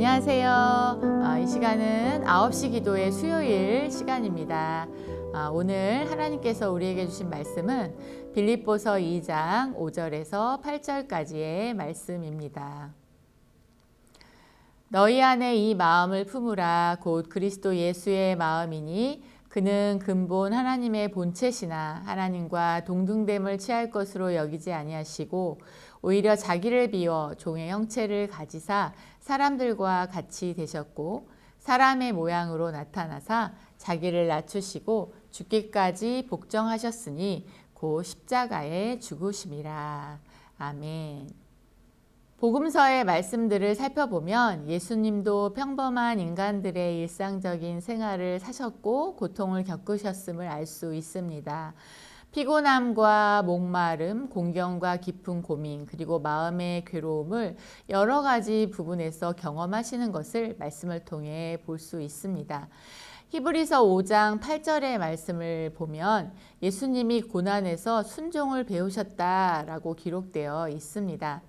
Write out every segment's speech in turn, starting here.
안녕하세요. 이 시간은 9시 기도의 수요일 시간입니다. 오늘 하나님께서 우리에게 주신 말씀은 빌립보서 2장 5절에서 8절까지의 말씀입니다. 너희 안에 이 마음을 품으라. 곧 그리스도 예수의 마음이니 그는 근본 하나님의 본체시나 하나님과 동등됨을 취할 것으로 여기지 아니하시고 오히려 자기를 비워 종의 형체를 가지사 사람들과 같이 되셨고 사람의 모양으로 나타나사 자기를 낮추시고 죽기까지 복종하셨으니 곧 십자가에 죽으심이라. 아멘. 복음서의 말씀들을 살펴보면 예수님도 평범한 인간들의 일상적인 생활을 사셨고 고통을 겪으셨음을 알 수 있습니다. 피곤함과 목마름, 공경과 깊은 고민, 그리고 마음의 괴로움을 여러 가지 부분에서 경험하시는 것을 말씀을 통해 볼 수 있습니다. 히브리서 5장 8절의 말씀을 보면 예수님이 고난에서 순종을 배우셨다라고 기록되어 있습니다.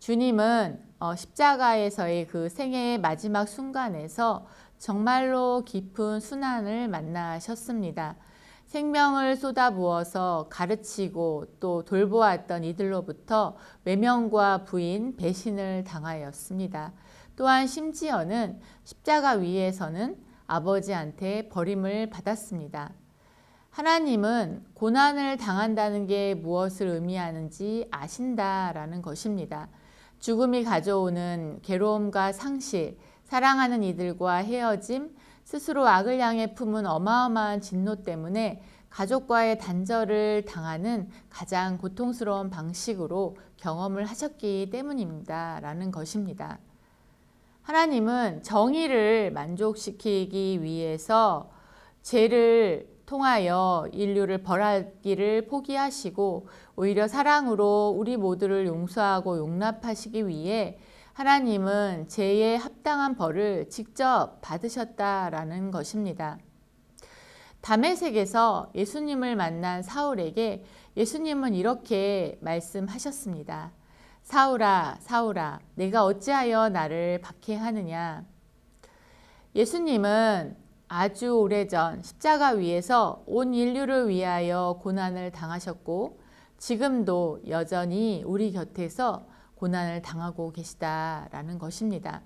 주님은 십자가에서의 그 생애의 마지막 순간에서 정말로 깊은 순환을 만나셨습니다. 생명을 쏟아부어서 가르치고 또 돌보았던 이들로부터 외면과 부인, 배신을 당하였습니다. 또한 심지어는 십자가 위에서는 아버지한테 버림을 받았습니다. 하나님은 고난을 당한다는 게 무엇을 의미하는지 아신다라는 것입니다. 죽음이 가져오는 괴로움과 상실, 사랑하는 이들과 헤어짐, 스스로 악을 향해 품은 어마어마한 진노 때문에 가족과의 단절을 당하는 가장 고통스러운 방식으로 경험을 하셨기 때문입니다. 라는 것입니다. 하나님은 정의를 만족시키기 위해서 죄를 통하여 인류를 벌하기를 포기하시고 오히려 사랑으로 우리 모두를 용서하고 용납하시기 위해 하나님은 죄에 합당한 벌을 직접 받으셨다라는 것입니다. 다메섹에서 예수님을 만난 사울에게 예수님은 이렇게 말씀하셨습니다. 사울아, 사울아, 내가 어찌하여 나를 박해하느냐. 예수님은 아주 오래전 십자가 위에서 온 인류를 위하여 고난을 당하셨고 지금도 여전히 우리 곁에서 고난을 당하고 계시다라는 것입니다.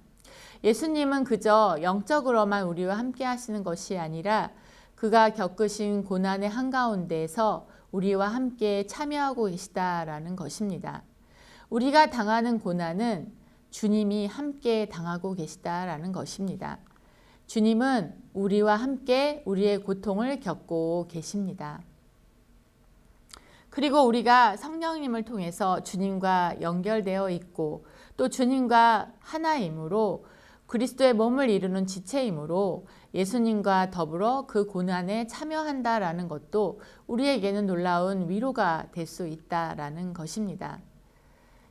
예수님은 그저 영적으로만 우리와 함께 하시는 것이 아니라 그가 겪으신 고난의 한가운데에서 우리와 함께 참여하고 계시다라는 것입니다. 우리가 당하는 고난은 주님이 함께 당하고 계시다라는 것입니다. 주님은 우리와 함께 우리의 고통을 겪고 계십니다. 그리고 우리가 성령님을 통해서 주님과 연결되어 있고 또 주님과 하나이므로 그리스도의 몸을 이루는 지체이므로 예수님과 더불어 그 고난에 참여한다라는 것도 우리에게는 놀라운 위로가 될 수 있다라는 것입니다.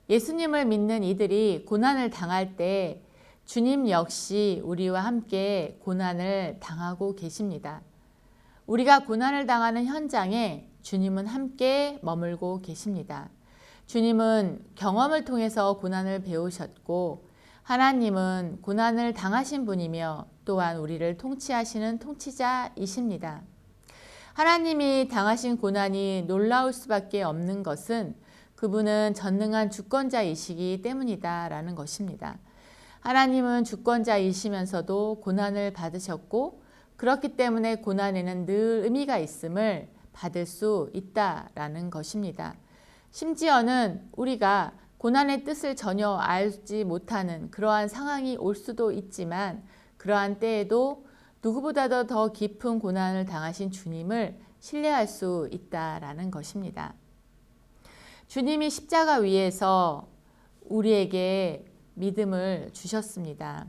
예수님을 믿는 이들이 고난을 당할 때 주님 역시 우리와 함께 고난을 당하고 계십니다. 우리가 고난을 당하는 현장에 주님은 함께 머물고 계십니다. 주님은 경험을 통해서 고난을 배우셨고 하나님은 고난을 당하신 분이며 또한 우리를 통치하시는 통치자이십니다. 하나님이 당하신 고난이 놀라울 수밖에 없는 것은 그분은 전능한 주권자이시기 때문이다라는 것입니다. 하나님은 주권자이시면서도 고난을 받으셨고 그렇기 때문에 고난에는 늘 의미가 있음을 받을 수 있다라는 것입니다. 심지어는 우리가 고난의 뜻을 전혀 알지 못하는 그러한 상황이 올 수도 있지만 그러한 때에도 누구보다도 더 깊은 고난을 당하신 주님을 신뢰할 수 있다라는 것입니다. 주님이 십자가 위에서 우리에게 믿음을 주셨습니다.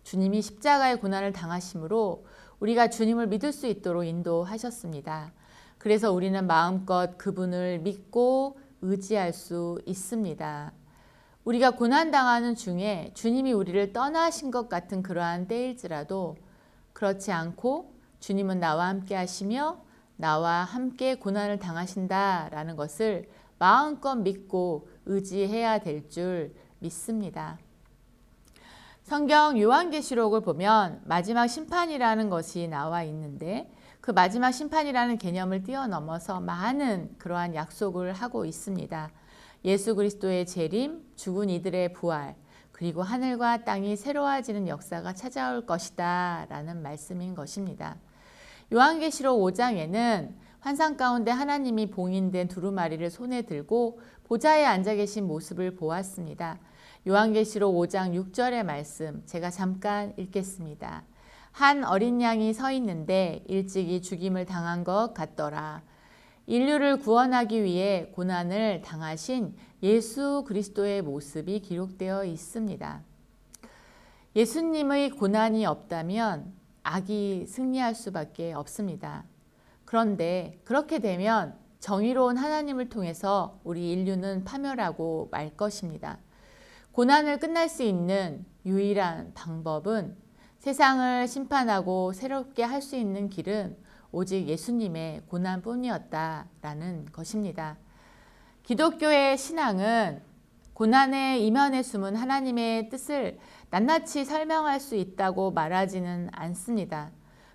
주님이 십자가의 고난을 당하심으로 우리가 주님을 믿을 수 있도록 인도하셨습니다. 그래서 우리는 마음껏 그분을 믿고 의지할 수 있습니다. 우리가 고난당하는 중에 주님이 우리를 떠나신 것 같은 그러한 때일지라도 그렇지 않고 주님은 나와 함께 하시며 나와 함께 고난을 당하신다라는 것을 마음껏 믿고 의지해야 될 줄 믿습니다. 성경 요한계시록을 보면 마지막 심판이라는 것이 나와 있는데 그 마지막 심판이라는 개념을 뛰어넘어서 많은 그러한 약속을 하고 있습니다. 예수 그리스도의 재림, 죽은 이들의 부활, 그리고 하늘과 땅이 새로워지는 역사가 찾아올 것이다 라는 말씀인 것입니다. 요한계시록 5장에는 환상 가운데 하나님이 봉인된 두루마리를 손에 들고 보좌에 앉아 계신 모습을 보았습니다. 요한계시록 5장 6절의 말씀 제가 잠깐 읽겠습니다. 한 어린 양이 서 있는데 일찍이 죽임을 당한 것 같더라. 인류를 구원하기 위해 고난을 당하신 예수 그리스도의 모습이 기록되어 있습니다. 예수님의 고난이 없다면 악이 승리할 수밖에 없습니다. 그런데 그렇게 되면 정의로운 하나님을 통해서 우리 인류는 파멸하고 말 것입니다. 고난을 끝날 수 있는 유일한 방법은 세상을 심판하고 새롭게 할 수 있는 길은 오직 예수님의 고난뿐이었다라는 것입니다. 기독교의 신앙은 고난의 이면에 숨은 하나님의 뜻을 낱낱이 설명할 수 있다고 말하지는 않습니다.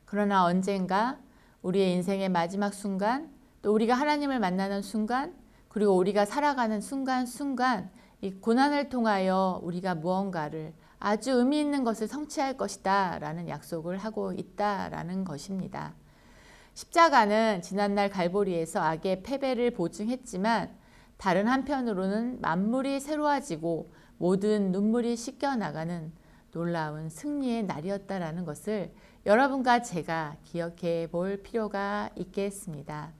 그러나 언젠가 우리의 인생의 마지막 순간, 또 우리가 하나님을 만나는 순간, 그리고 우리가 살아가는 순간순간 이 고난을 통하여 우리가 무언가를 아주 의미 있는 것을 성취할 것이다 라는 약속을 하고 있다라는 것입니다. 십자가는 지난날 갈보리에서 악의 패배를 보증했지만 다른 한편으로는 만물이 새로워지고 모든 눈물이 씻겨나가는 놀라운 승리의 날이었다라는 것을 여러분과 제가 기억해 볼 필요가 있겠습니다.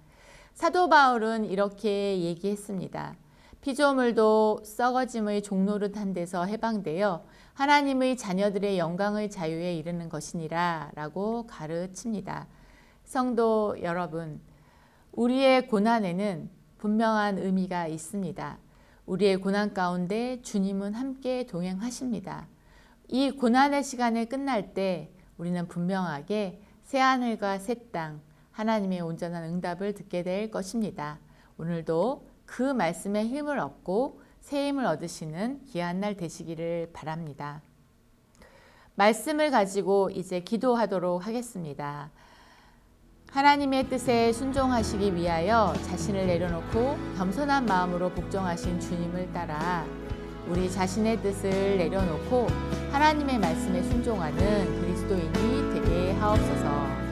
사도 바울은 이렇게 얘기했습니다. 피조물도 썩어짐의 종노릇한 데서 해방되어 하나님의 자녀들의 영광의 자유에 이르는 것이니라 라고 가르칩니다. 성도 여러분, 우리의 고난에는 분명한 의미가 있습니다. 우리의 고난 가운데 주님은 함께 동행하십니다. 이 고난의 시간이 끝날 때 우리는 분명하게 새하늘과 새 땅, 하나님의 온전한 응답을 듣게 될 것입니다. 오늘도 그 말씀의 힘을 얻고 새 힘을 얻으시는 귀한 날 되시기를 바랍니다. 말씀을 가지고 이제 기도하도록 하겠습니다. 하나님의 뜻에 순종하시기 위하여 자신을 내려놓고 겸손한 마음으로 복종하신 주님을 따라 우리 자신의 뜻을 내려놓고 하나님의 말씀에 순종하는 그리스도인이 되게 하옵소서.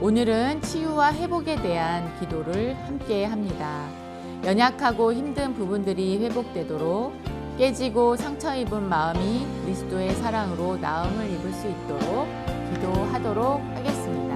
오늘은 치유와 회복에 대한 기도를 함께 합니다. 연약하고 힘든 부분들이 회복되도록 깨지고 상처 입은 마음이 그리스도의 사랑으로 나음을 입을 수 있도록 기도하도록 하겠습니다.